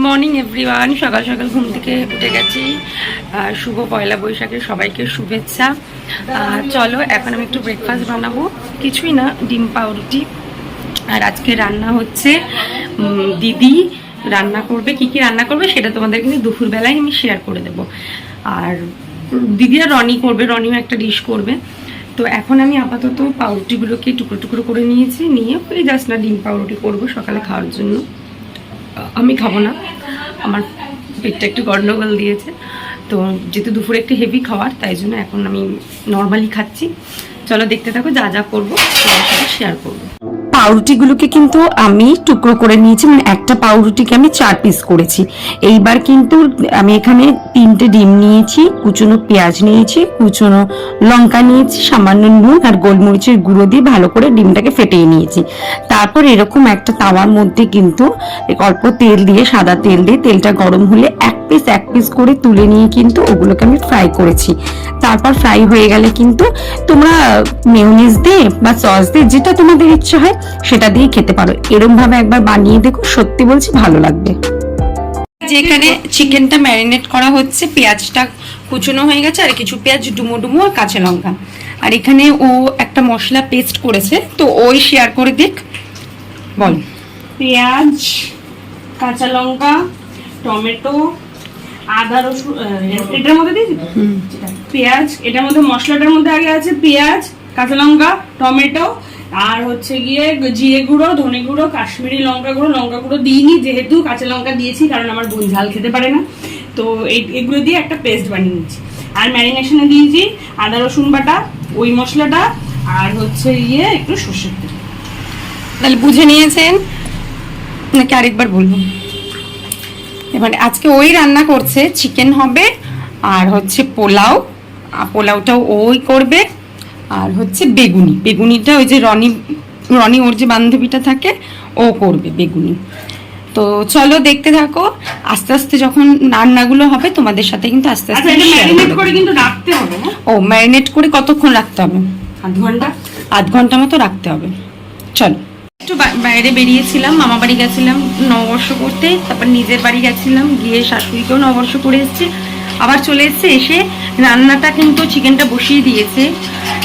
Morning everyone. সকাল সকাল ঘুম থেকে উঠে গেছি। শুভ পয়লা বৈশাখের সবাইকে শুভেচ্ছা। চলো এখন আমি একটু ব্রেকফাস্ট বানাবো, কিছুই না, ডিম পাউরুটি। আর আজকে রান্না হচ্ছে দিদি রান্না করবে। কি কি রান্না করবে সেটা তোমাদের কিন্তু দুপুরবেলায় আমি শেয়ার করে দেবো। আর দিদিরা রনি করবে, রনিও একটা ডিশ করবে। তো এখন আমি আপাতত পাউরুটিগুলোকে টুকরো টুকরো করে নিয়েছি, নিয়ে ওই জাস্ট না ডিম পাউরুটি করবো সকালে খাওয়ার জন্য। আমি খাবো না, আমার পেটটা একটু গন্ডগোল দিয়েছে, তো যেহেতু দুপুরে একটু হেভি খাওয়ার, তাই জন্য এখন আমি নর্মালি খাচ্ছি। চলো দেখতে থাকো, যা যা করবো তোমার সাথে শেয়ার করবো। পাউরুটিগুলোকে কিন্তু আমি টুকরো করে নিয়েছি, মানে একটা পাউরুটিকে আমি 4 পিস করেছি। এইবার কিন্তু আমি এখানে 3টে ডিম নিয়েছি, কুচনো পেঁয়াজ নিয়েছি, কুচনো লঙ্কা নিয়েছি, সামান্য নুন আর গোলমরিচের গুঁড়ো দিয়ে ভালো করে ডিমটাকে ফেটিয়ে নিয়েছি। তারপর এরকম একটা তাওয়ার মধ্যে কিন্তু অল্প তেল দিয়ে, সাদা তেল দিয়ে, তেলটা গরম হলে এক পিস করে তুলে নিয়ে কিন্তু ওগুলোকে আমি ফ্রাই করেছি। তারপর ফ্রাই হয়ে গেলে কিন্তু তোমরা মেয়োনিজ দিয়ে বা সস দিয়ে, যেটা তোমাদের ইচ্ছা হয় সেটা দিয়ে খেতে পারো। এরকম ভাবে একবার বানিয়ে দেখো, সত্যি বলছি ভালো লাগবে। যেখানে চিকেনটা ম্যারিনেট করা হচ্ছে, পেঁয়াজটা কুচনো হয়ে গেছে, আর কিছু পেঁয়াজ ডুমো ডুমো আর কাঁচা লঙ্কা। আর এখানে ও একটা মশলা পেস্ট করেছে, তো ওই শেয়ার করে দেখ। বল। পেঁয়াজ, কাঁচা লঙ্কা, টমেটো, আদা রসুন এটার মধ্যে দিয়ে দিবো। পেঁয়াজ, এটার মধ্যে মশলাটার মধ্যে আগে আছে পেঁয়াজ, কাঁচা লঙ্কা, টমেটো, আর হচ্ছে গিয়ে জিরে গুঁড়ো, ধনে গুঁড়ো, কাশ্মীরি লঙ্কা গুঁড়ো দিইনি, যেহেতু কাঁচা লঙ্কা দিয়েছি, কারণ আমার বোন ঝাল খেতে পারে না। তো এগুলো দিয়ে একটা পেস্ট বানিয়ে নিচ্ছি। আর ম্যারিনেশনে দিয়েছি আদা রসুন বাটা, ওই মশলাটা, আর হচ্ছে গিয়ে একটু সর্ষের তেল। তাহলে বুঝে নিয়েছেন নাকি আরেকবার বলবো? এবার আজকে ওই রান্না করছে, চিকেন হবে, আর হচ্ছে পোলাওটাও ওই করবে, আর হচ্ছে বেগুনিটা ওই যে রনি ওর যে বান্ধবীটা থাকে ও করবে বেগুনি। তো চলো দেখতে থাকো, আস্তে আস্তে যখন রান্নাগুলো হবে তোমাদের সাথে কিন্তু আস্তে আস্তে ম্যারিনেট করে কিন্তু রাখতে হবে। ও ম্যারিনেট করে কতক্ষণ রাখতে হবে? আধ ঘন্টা মতো রাখতে হবে। চলো, একটু বাইরে বেরিয়েছিলাম, মামা বাড়ি গেছিলাম নববর্ষ করতে, তারপর নিজের বাড়ি গেছিলাম, গিয়ে শাশুড়িকেও নববর্ষ করে এসেছি, আবার চলে এসছে। এসে রান্নাটা কিন্তু চিকেনটা বসিয়ে দিয়েছে,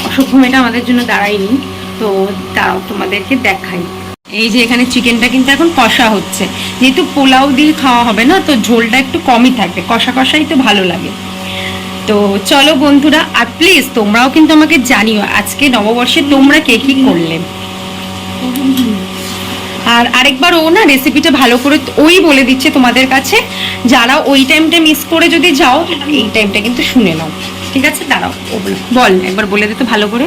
অসভ্য মেয়েটা আমাদের জন্য দাঁড়ায়নি, তো তাও তোমাদেরকে দেখাই। এই যে এখানে চিকেনটা কিন্তু এখন কষা হচ্ছে, যেহেতু পোলাও দিয়ে খাওয়া হবে না, তো ঝোলটা একটু কমই থাকবে, কষাই তো ভালো লাগে। তো চলো বন্ধুরা, আর প্লিজ তোমরাও কিন্তু আমাকে জানিও আজকে নববর্ষে তোমরা কে কি করলে। আর আরেকবার ও না রেসিপিটা ভালো করে ওই বলে দিচ্ছে তোমাদের কাছে, যারা ওই টাইমটা মিস করে যদি যাও, এই টাইমটা কিন্তু শুনে নাও, ঠিক আছে? দাঁড়াও, ও বল একবার বলে দিতে ভালো করে।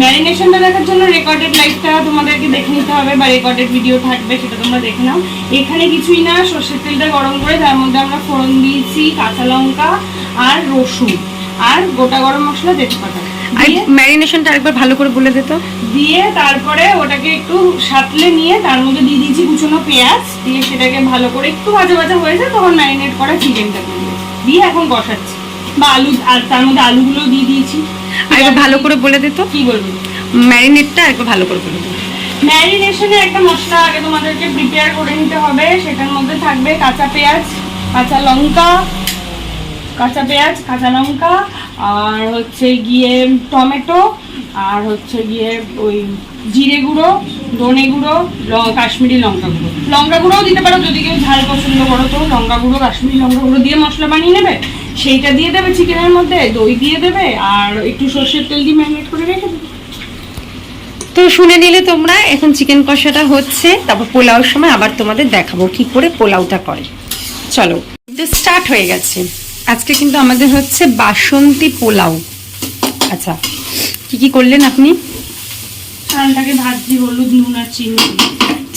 ম্যারিনেশনটা দেখার জন্য রেকর্ডেড লাইভটা তোমাদেরকে দেখে নিতে হবে, বা রেকর্ডেড ভিডিও থাকবে, সেটা তোমরা দেখে নাও। এখানে কিছুই না, সর্ষের তেলটা গরম করে তার মধ্যে আমরা ফোড়ন দিয়েছি কাঁচা লঙ্কা আর রসুন আর গোটা গরম মশলা, তেজপাতা। ম্যারিনেশনটা আরেকবার ভালো করে বলে দিত। দিয়ে তারপরে ওটাকে একটু সাঁতলে নিয়ে তার মধ্যে দিয়ে দিয়েছি কুচনো পেঁয়াজ, দিয়ে সেটাকে ভালো করে একটু ভাজা ভাজা হয়ে যায়, তখন ম্যারিনেট করা চিকেনটা দিয়ে এখন বসাচ্ছি, বা আলু, আর তার মধ্যে আলুগুলো দিয়ে দিয়েছি। আরেকবার ভালো করে বলে দিত। কি বলবো? ম্যারিনেটটা আরেকবার ভালো করে বলে দিত। ম্যারিনেশনে একটা মশলা আগে তোমাদেরকে প্রিপেয়ার করে নিতে হবে, সেটার মধ্যে থাকবে কাঁচা পেঁয়াজ, কাঁচা লঙ্কা, আর হচ্ছে গিয়ে টমেটো, আর হচ্ছে গিয়ে ওই জিরে গুঁড়ো, ধনে গুঁড়ো, কাশ্মীরি লঙ্কা গুঁড়োও দিতে পারো যদি কেউ ঝাল পছন্দ করো। তো লঙ্কা গুঁড়ো, কাশ্মীরি লঙ্কা গুঁড়ো দিয়ে মশলা বানিয়ে নেবে, সেইটা দিয়ে দেবে চিকেনের মধ্যে, দই দিয়ে দেবে, আর একটু সর্ষের তেল দিয়ে ম্যারিনেট করে রেখে দেবে। তো শুনে নিলে তোমরা, এখন চিকেন কষাটা হচ্ছে, তারপর পোলাওর সময় আবার তোমাদের দেখাবো কি করে পোলাওটা করে। চলো, স্টার্ট হয়ে গেছে। আজকে কিন্তু আমাদের হচ্ছে বাসন্তী পোলাও। আচ্ছা, কি করলেন আপনি? চালটাকে ভাজছি হলুদ, নুন আর চিনি।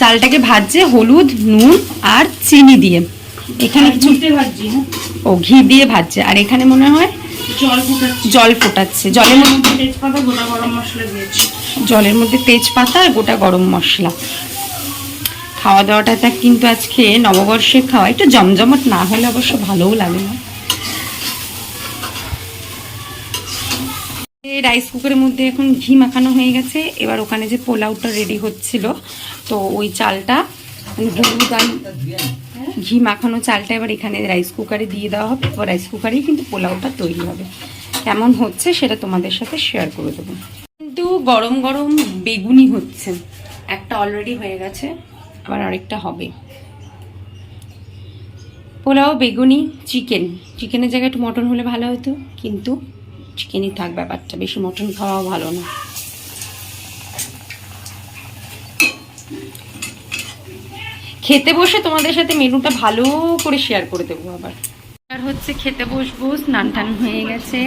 চালটাকে ভাজছে হলুদ, নুন আর চিনি দিয়ে। এখানে কিছু ভাজছি, ও ঘি দিয়ে ভাজছে। আর এখানে মনে হয় জল ফোটাচ্ছে। জলের মধ্যে তেজপাতা, গোটা গরম মশলা দিয়েছি। জলের মধ্যে তেজপাতা আর গোটা গরম মশলা। খাওয়া দাওয়াটা কিন্তু আজকে নববর্ষে খাওয়া, একটু জমজমট না হলে অবশ্য ভালোও লাগে না। রাইস কুকারের মধ্যে এখন ঘি মাখানো হয়ে গেছে। এবার ওখানে যে পোলাওটা রেডি হচ্ছিল, তো ওই চালটা হলুদ আর ঘি মাখানো চালটা এবার এখানে রাইস কুকারে দিয়ে দেওয়া হবে। এবার রাইস কুকারেই কিন্তু পোলাওটা তৈরি হবে। কেমন হচ্ছে সেটা তোমাদের সাথে শেয়ার করে দেবো। কিন্তু গরম গরম বেগুনি হচ্ছে, একটা অলরেডি হয়ে গেছে, আবার আরেকটা হবে। পোলাও, বেগুনি, চিকেনের জায়গায় একটু মটন হলে ভালো হতো, কিন্তু চিকেনই থাক ব্যাপারটা, বেশি মটন খাওয়াও ভালো না। খেতে বসে তোমাদের সাথে মেনুটা ভালো করে শেয়ার করে দেবো। আবার আর হচ্ছে খেতে বসবো, স্নান টান হয়ে গেছে,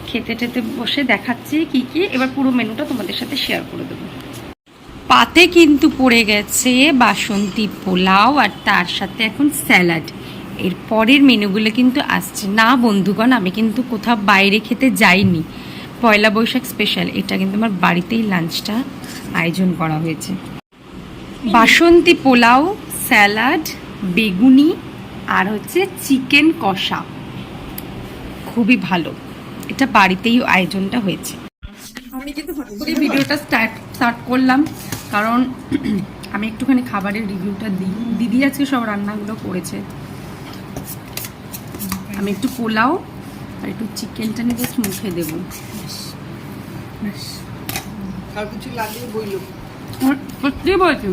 খেতে টেতে বসে দেখাচ্ছি কি কি, এবার পুরো মেনুটা তোমাদের সাথে শেয়ার করে দেবো। পাতে কিন্তু পড়ে গেছে বাসন্তী পোলাও, আর তার সাথে এখন স্যালাড। এর পরের মেনুগুলো কিন্তু আসছে না বন্ধুগণ, আমি কিন্তু কোথাও বাইরে খেতে যাইনি। পয়লা বৈশাখ স্পেশাল, এটা কিন্তু আমার বাড়িতেই লাঞ্চটা আয়োজন করা হয়েছে। বাসন্তী পোলাও, স্যালাড, বেগুনি আর হচ্ছে চিকেন কষা, খুবই ভালো। এটা বাড়িতেই আয়োজনটা হয়েছে। আমি কিন্তু হঠাৎ করে ভিডিওটা স্টার্ট করলাম, কারণ আমি একটুখানি খাবারের রিভিউটা দিই। দিদি আজকে সব রান্নাগুলো করেছে, আমি একটু পোলাও আর একটু চিকেনটা নিয়ে জাস্ট মুখে দেবো। সত্যি বলছি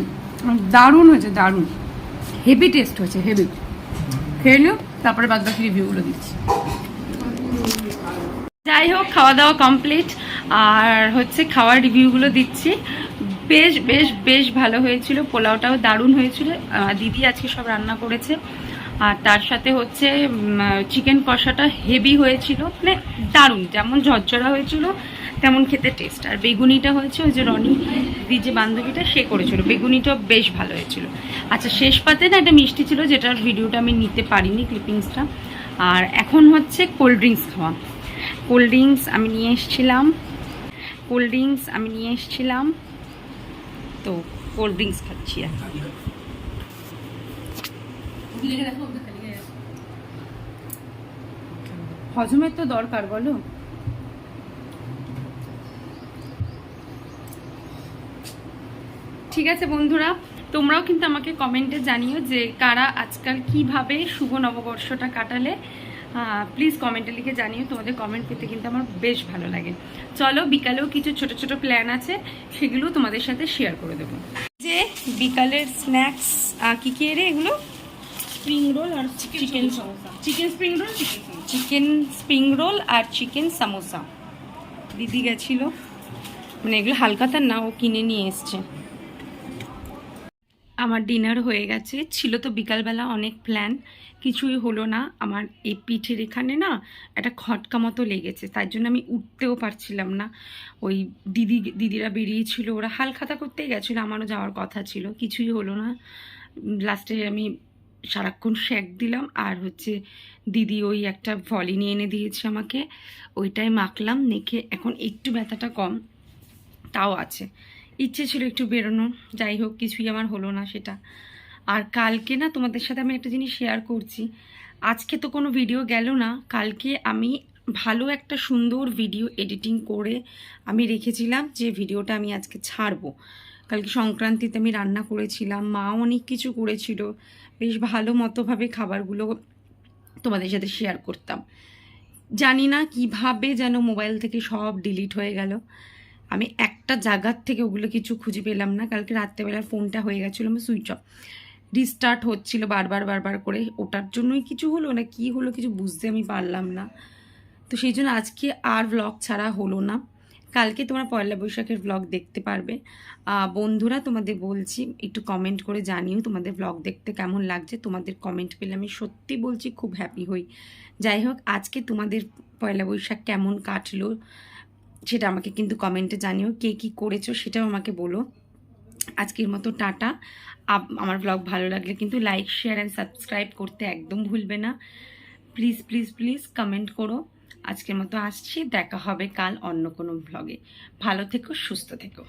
দারুণ হয়েছে, দারুণ, হেভি টেস্ট হয়েছে, হেভি। খেয়ে নিও, তারপরে বাদ বাকি রিভিউগুলো দিচ্ছি। যাই হোক, খাওয়া দাওয়া কমপ্লিট, আর হচ্ছে খাওয়ার রিভিউগুলো দিচ্ছি। বেশ বেশ বেশ ভালো হয়েছিল, পোলাওটাও দারুণ হয়েছিল। দিদি আজকে সব রান্না করেছে, আর তার সাথে হচ্ছে চিকেন কষাটা হেভি হয়েছিল, মানে দারুণ, যেমন ঝরঝরা হয়েছিল তেমন খেতে টেস্ট। আর বেগুনিটা হয়েছে ওই যে রনি দিদি যে বান্ধবীটা সে করেছিল, বেগুনিটাও বেশ ভালো হয়েছিল। আচ্ছা, শেষ পাতে না একটা মিষ্টি ছিল, যেটার ভিডিওটা আমি নিতে পারিনি, ক্লিপিংসটা। আর এখন হচ্ছে কোল্ড ড্রিঙ্কস খাওয়া। কোল্ড ড্রিঙ্কস আমি নিয়ে এসেছিলাম, তো কোল্ড ড্রিঙ্কস খাচ্ছি। আর হজমের তো দরকার, বলো। ঠিক আছে বন্ধুরা, তোমরাও কিন্তু আমাকে কমেন্টে জানিও যে কারা আজকাল কিভাবে শুভ নববর্ষটা কাটালে। প্লিজ কমেন্টে লিখে জানিও, তোমাদের কমেন্ট পেতে কিন্তু আমার বেশ ভালো লাগে। চলো, বিকালেও কিছু ছোট ছোট প্ল্যান আছে, সেগুলো তোমাদের সাথে শেয়ার করে দেবো। যে বিকালের স্ন্যাক্স কি কি রে এগুলো? স্প্রিং রোল আর chicken samosa, chicken spring roll আর চিকেন সামোসা। দিদি গেছিল, মানে এগুলো হালকাতার না, ও কিনে নিয়ে এসছে। আমার ডিনার হয়ে গেছে। ছিল তো বিকালবেলা অনেক প্ল্যান, কিছুই হলো না। আমার এই পিঠের এখানে না একটা খটকা মতো লেগেছে, তাই জন্য আমি উঠতেও পারছিলাম না। ওই দিদিরা বেরিয়েছিল, ওরা হালখাতা করতেই গেছিলো, আমারও যাওয়ার কথা ছিল, কিছুই হলো না। লাস্টে আমি সারাক্ষণ শেক দিলাম, আর হচ্ছে দিদি ওই একটা ভলিনি এনে দিয়েছে আমাকে, ওইটাই মাখলাম, মেখে এখন একটু ব্যথাটা কম, তাও আছে। ইচ্ছে ছিল একটু বেরোনো, যাই হোক কিছুই আমার হলো না সেটা। আর কালকে না তোমাদের সাথে আমি একটা জিনিস শেয়ার করছি। আজকে তো কোনো ভিডিও গেল না, কালকে আমি ভালো একটা সুন্দর ভিডিও এডিটিং করে আমি রেখেছিলাম, যে ভিডিওটা আমি আজকে ছাড়বো। কালকে সংক্রান্তিতে আমি রান্না করেছিলাম, মা অনেক কিছু করেছিল, বেশ ভালো মতোভাবে খাবারগুলো তোমাদের সাথে শেয়ার করতাম। জানি না কিভাবে যেন মোবাইল থেকে সব ডিলিট হয়ে গেল, আমি একটা জায়গার থেকে ওগুলো কিছু খুঁজে পেলাম না। কালকে রাত্রেবেলা ফোনটা হয়ে গেছিলো আমার সুইচ অফ, রিস্টার্ট হচ্ছিল বারবার করে, ওটার জন্যই কিছু হলো না কি হলো কিছু বুঝতে আমি পারলাম না। তো সেই জন্য আজকে আর ব্লগ ছাড়া হলো না। কালকে তোমরা পয়লা বৈশাখের ব্লগ দেখতে পারবে। বন্ধুরা, তোমাদের বলছি একটু কমেন্ট করে জানিও তোমাদের ব্লগ দেখতে কেমন লাগছে। তোমাদের কমেন্ট পেলে আমি সত্যি বলছি খুব হ্যাপি হই। যাই হোক, আজকে তোমাদের পয়লা বৈশাখ কেমন কাটলো সেটা আমাকে কিন্তু কমেন্টে জানিও, কে কী করেছো সেটাও আমাকে বলো। আজকের মতো টাটা। আমার ব্লগ ভালো লাগলে কিন্তু লাইক, শেয়ার অ্যান্ড সাবস্ক্রাইব করতে একদম ভুলবে না। প্লিজ প্লিজ প্লিজ কমেন্ট করো। আজকের মতো আসছি, দেখা হবে কাল অন্য কোনো ব্লগে। ভালো থেকো, সুস্থ থেকো।